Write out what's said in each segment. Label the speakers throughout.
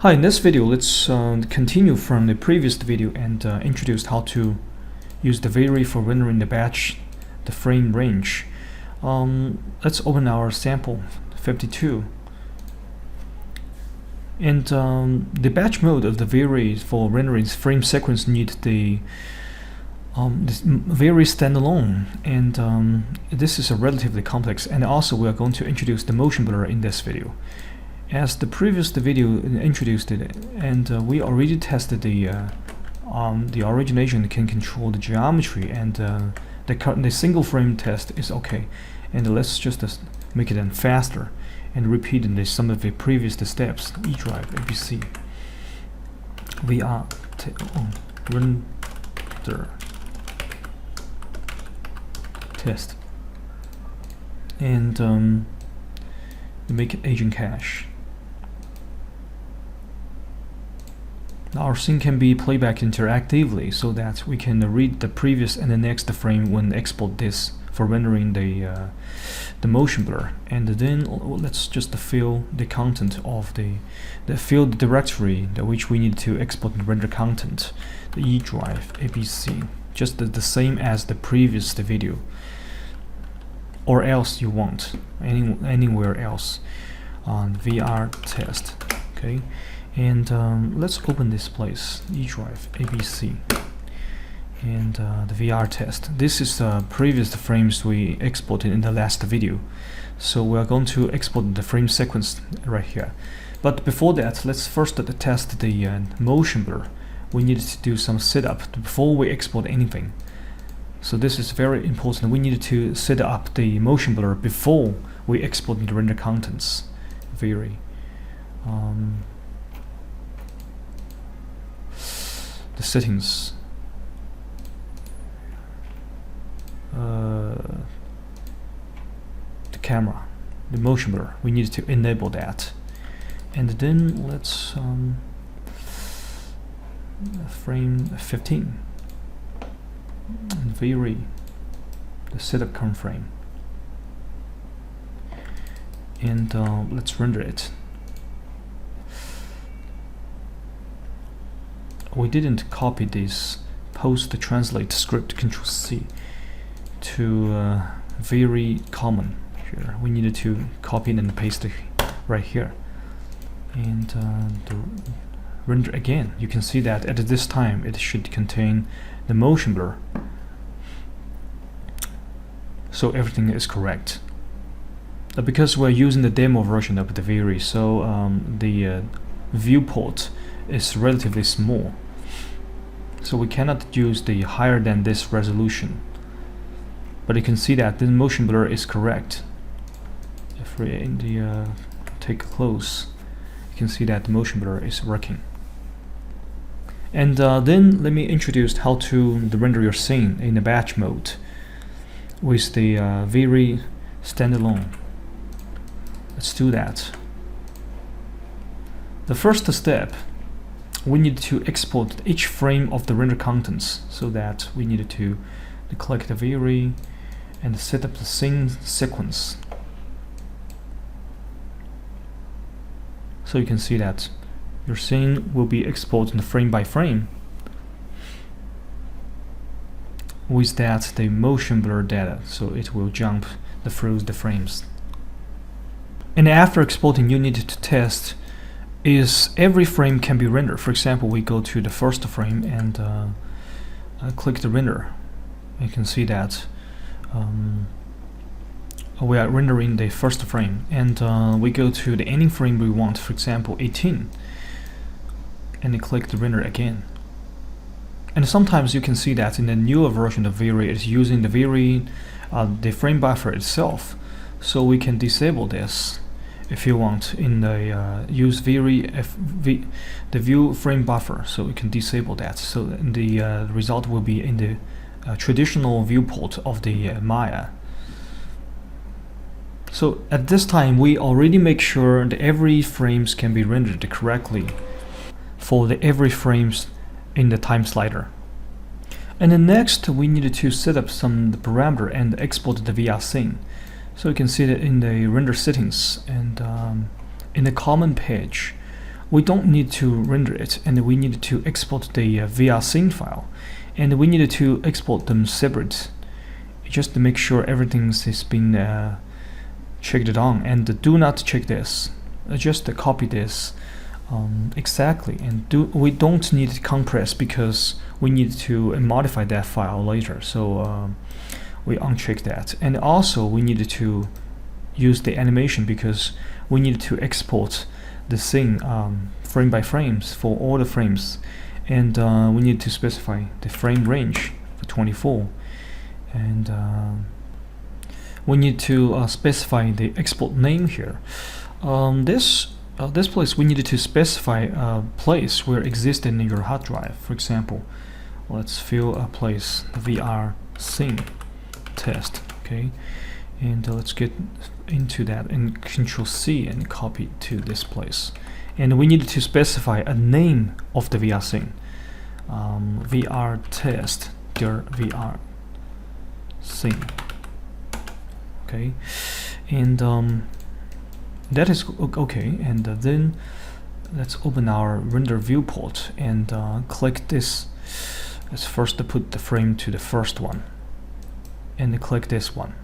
Speaker 1: Hi, in this video, let's continue from the previous video and introduce how to use the vary for rendering the batch, the frame range. Let's open our sample 52. And the batch mode of the vary for rendering frame sequence need the this vary standalone, and this is a relatively complex. And also, we are going to introduce the motion blur in this video. As the previous video introduced it, and we already tested the origination can control the geometry, and the single frame test is okay. And let's just make it faster and repeat some of the previous steps. E drive ABC VR render test, and make it agent cache. Our scene can be playback interactively so that we can read the previous and the next frame when export this for rendering the motion blur. And then let's just fill the content of the field directory which we need to export and render content, the E drive ABC, just the same as the previous video, or else you want anywhere else on VR test. Okay. And let's open this place, E drive ABC, and the VR test. This is the previous frames we exported in the last video, so we are going to export the frame sequence right here. But before that, let's first test the motion blur. We need to do some setup before we export anything. So this is very important. We need to set up the motion blur before we export the render contents. Vary. The settings, the camera, the motion blur, we need to enable that. And then let's frame 15 and vary the setup current frame, and let's render it. We didn't copy this post translate script Ctrl+C to very common here. We needed to copy it and paste it right here, and the render again. You can see that at this time it should contain the motion blur, so everything is correct. Because we're using the demo version of the vary, so the viewport is relatively small. So we cannot use the higher than this resolution, but you can see that the motion blur is correct. If we take a close, you can see that the motion blur is working. And then let me introduce how to render your scene in the batch mode with the vary standalone. Let's do that. The first step, we need to export each frame of the render contents, so that we need to click the vary and set up the scene sequence. So you can see that your scene will be exported frame by frame. With that, the motion blur data, so it will jump through the frames. And after exporting, you need to test is every frame can be rendered. For example, we go to the first frame and click the render. You can see that we are rendering the first frame, and we go to the any frame we want, for example 18, and you click the render again. And sometimes you can see that in the newer version of vary, it's using the vary the frame buffer itself, so we can disable this if you want in the use vary the view frame buffer, so we can disable that. So the result will be in the traditional viewport of the Maya. So at this time, we already make sure that every frames can be rendered correctly for the every frames in the time slider. And then next, we needed to set up some parameter and export the VR scene. So you can see that in the render settings and in the common page, we don't need to render it, and we need to export the VR scene file, and we need to export them separate, just to make sure everything has been checked on. And do not check this, just copy this exactly, and we don't need to compress because we need to modify that file later, so we uncheck that. And also we need to use the animation because we need to export the scene frame by frames for all the frames, and we need to specify the frame range for 24, and we need to specify the export name here. This place we needed to specify a place where it exists in your hard drive. For example, let's fill a place, VR scene test, okay, and let's get into that and Control-C and copy it to this place. And we needed to specify a name of the VR scene, VR test .VR scene, okay, and that is okay. And then let's open our render viewport and click this. Let's first put the frame to the first one and click this one.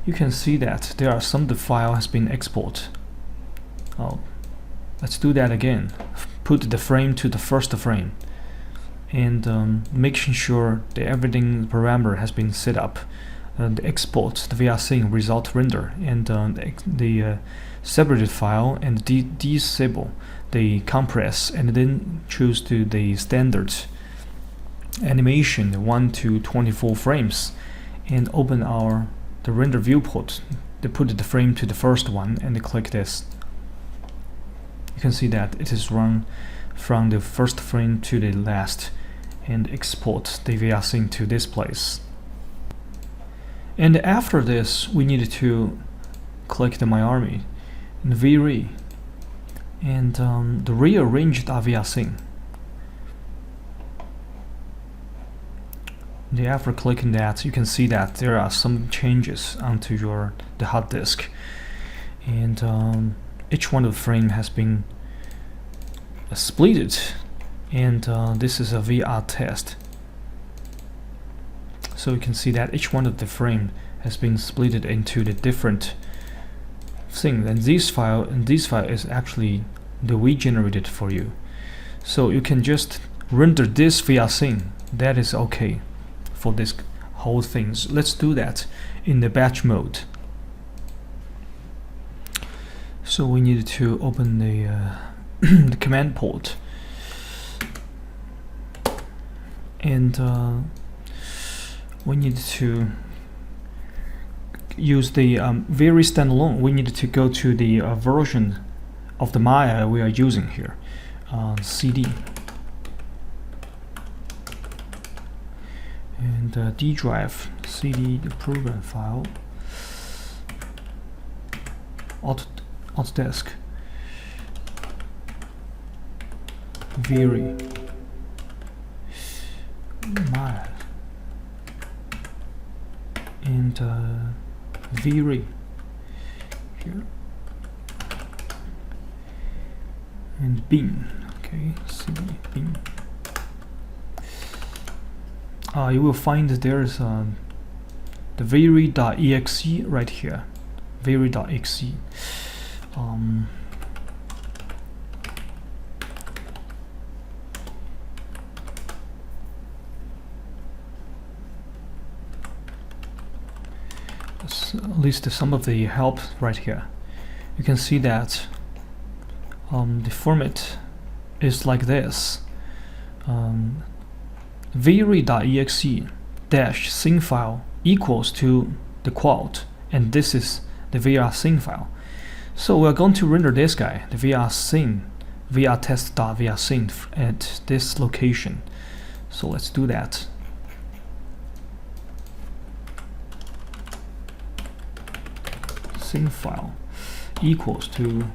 Speaker 1: You can see that there are some the file has been exported. Oh, let's do that again. Put the frame to the first frame and making sure that everything parameter has been set up. The export the VR scene result render, and the separated file, and disable the compress, and then choose to the standard animation 1 to 24 frames, and open the render viewport to put the frame to the first one and click this. You can see that it is run from the first frame to the last and export the VR scene to this place. And after this, we need to click the My Army and VRE and the rearranged VR scene. And after clicking that, you can see that there are some changes onto the hard disk, and each one of the frame has been splitted, and this is a VR test. So you can see that each one of the frame has been split into the different thing, and this file is actually the we generated for you. So you can just render this VR scene. That is okay for this whole thing. So let's do that in the batch mode. So we need to open the the command port, and we need to use the very standalone. We need to go to the version of the Maya we are using here, CD, and D drive, CD, the program file, Autodesk, very Maya, and VRE here, and bin, okay, CD bin. You will find that there is the VRE.exe right here, VRE.exe. At least some of the help right here. You can see that the format is like this. VRE.exe dash scene file equals to the quote, and this is the VR scene file. So we're going to render this guy, the VR scene, VR test.VR scene at this location. So let's do that. Scene file equals to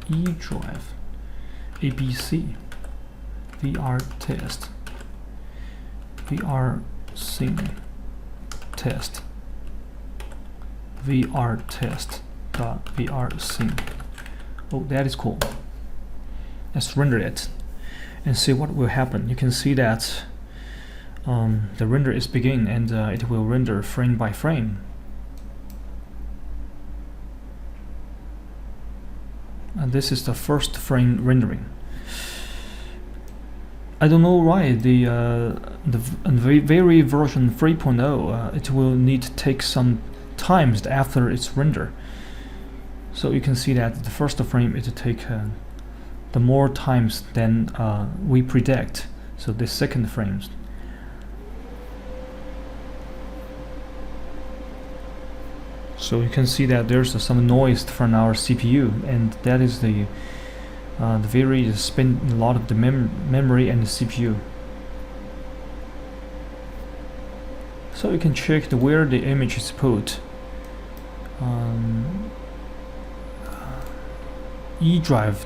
Speaker 1: E drive ABC VR test VR scene test VR test .vrsim. Oh, that is cool. Let's render it and see what will happen. You can see that the render is beginning, and it will render frame by frame. And this is the first frame rendering. I don't know why the very version 3.0 it will need to take some times after its render. So you can see that the first frame it will take the more times than we predict. So the second frames. So you can see that there's some noise from our CPU, and that is the very spend a lot of the memory and the CPU. So you can check where the image is put. E drive,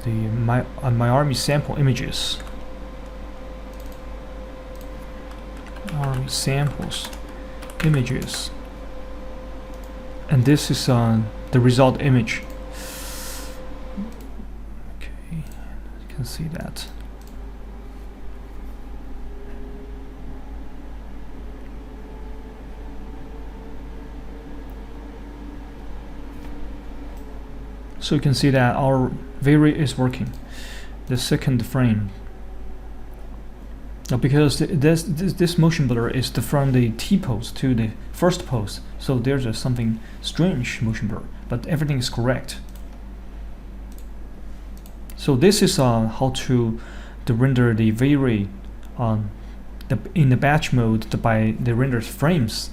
Speaker 1: my army sample images, army samples images, and this is the result image. Okay, you can see that. So you can see that our vary is working. The second frame. Now because this motion blur is from the T pose to the first pose, so there's something strange motion blur, but everything is correct. So this is how to render the vary in the batch mode by the rendered frames.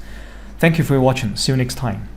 Speaker 1: Thank you for watching. See you next time.